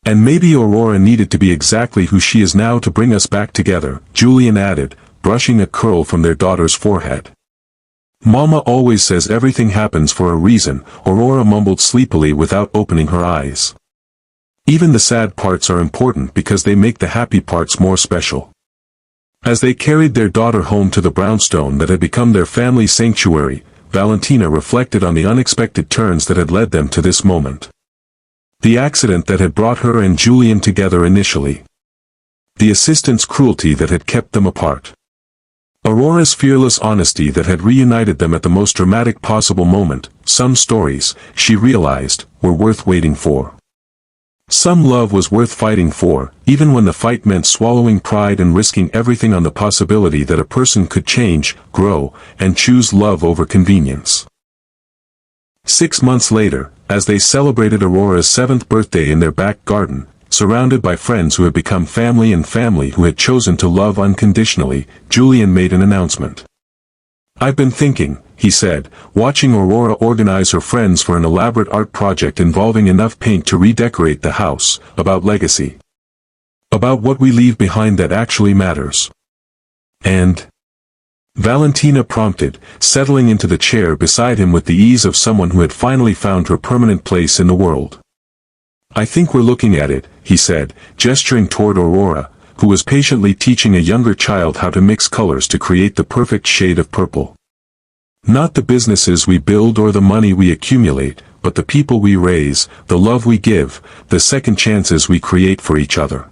A: And maybe Aurora needed to be exactly who she is now to bring us back together," Julian added, brushing a curl from their daughter's forehead. "Mama always says everything happens for a reason," Aurora mumbled sleepily without opening her eyes. "Even the sad parts are important because they make the happy parts more special." As they carried their daughter home to the brownstone that had become their family sanctuary, Valentina reflected on the unexpected turns that had led them to this moment. The accident that had brought her and Julian together initially. The assistant's cruelty that had kept them apart. Aurora's fearless honesty that had reunited them at the most dramatic possible moment. Some stories, she realized, were worth waiting for. Some love was worth fighting for, even when the fight meant swallowing pride and risking everything on the possibility that a person could change, grow, and choose love over convenience. 6 months later, as they celebrated Aurora's 7th birthday in their back garden, surrounded by friends who had become family and family who had chosen to love unconditionally, Julian made an announcement. "I've been thinking," he said, watching Aurora organize her friends for an elaborate art project involving enough paint to redecorate the house, "about legacy. About what we leave behind that actually matters." "And?" Valentina prompted, settling into the chair beside him with the ease of someone who had finally found her permanent place in the world. "I think we're looking at it," he said, gesturing toward Aurora, who was patiently teaching a younger child how to mix colors to create the perfect shade of purple. "Not the businesses we build or the money we accumulate, but the people we raise, the love we give, the second chances we create for each other."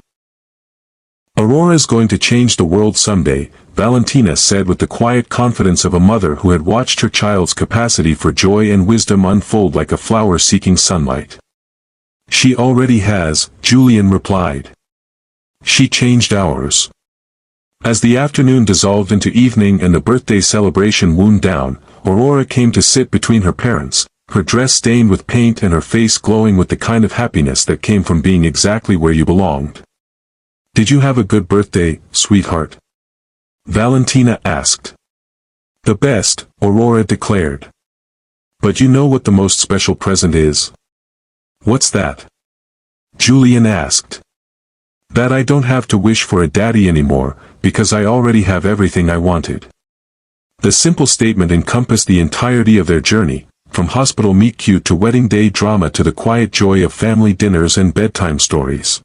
A: "Aurora's going to change the world someday," Valentina said with the quiet confidence of a mother who had watched her child's capacity for joy and wisdom unfold like a flower seeking sunlight. "She already has," Julian replied. "She changed ours." As the afternoon dissolved into evening and the birthday celebration wound down, Aurora came to sit between her parents, her dress stained with paint and her face glowing with the kind of happiness that came from being exactly where you belonged. "Did you have a good birthday, sweetheart?" Valentina asked. "The best," Aurora declared. "But you know what the most special present is?" "What's that?" Julian asked. "That I don't have to wish for a daddy anymore, because I already have everything I wanted." The simple statement encompassed the entirety of their journey, from hospital meet-cute to wedding day drama to the quiet joy of family dinners and bedtime stories.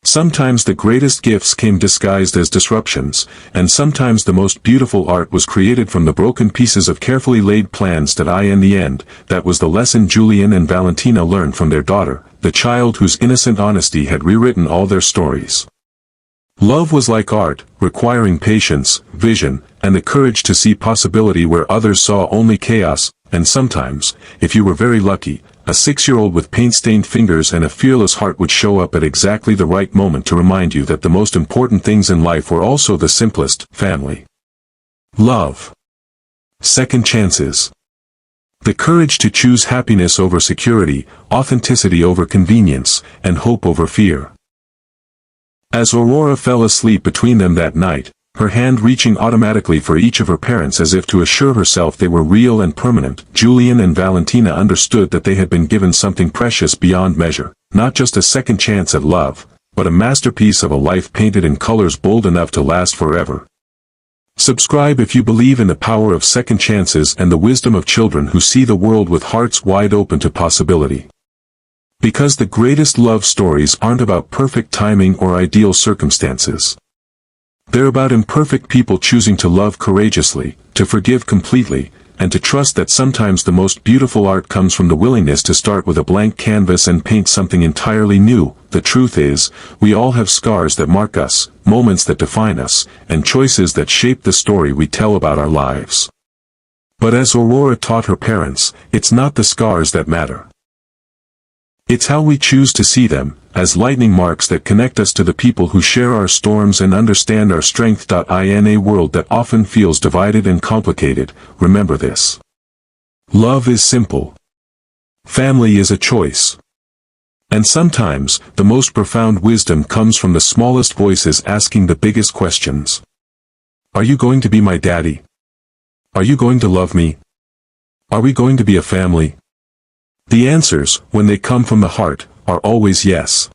A: Sometimes the greatest gifts came disguised as disruptions, and sometimes the most beautiful art was created from the broken pieces of carefully laid plans. In the end, that was the lesson Julian and Valentina learned from their daughter, the child whose innocent honesty had rewritten all their stories. Love was like art, requiring patience, vision, and the courage to see possibility where others saw only chaos, and sometimes, if you were very lucky, a 6-year-old with paint-stained fingers and a fearless heart would show up at exactly the right moment to remind you that the most important things in life were also the simplest: family, love, second chances, the courage to choose happiness over security, authenticity over convenience, and hope over fear. As Aurora fell asleep between them that night, her hand reaching automatically for each of her parents as if to assure herself they were real and permanent, Julian and Valentina understood that they had been given something precious beyond measure, not just a second chance at love, but a masterpiece of a life painted in colors bold enough to last forever. Subscribe if you believe in the power of second chances and the wisdom of children who see the world with hearts wide open to possibility. Because the greatest love stories aren't about perfect timing or ideal circumstances. They're about imperfect people choosing to love courageously, to forgive completely, and to trust that sometimes the most beautiful art comes from the willingness to start with a blank canvas and paint something entirely new. The truth is, we all have scars that mark us, moments that define us, and choices that shape the story we tell about our lives. But as Aurora taught her parents, it's not the scars that matter. It's how we choose to see them, as lightning marks that connect us to the people who share our storms and understand our strength. In a world that often feels divided and complicated, remember this. Love is simple. Family is a choice. And sometimes, the most profound wisdom comes from the smallest voices asking the biggest questions. Are you going to be my daddy? Are you going to love me? Are we going to be a family? The answers, when they come from the heart, are always yes.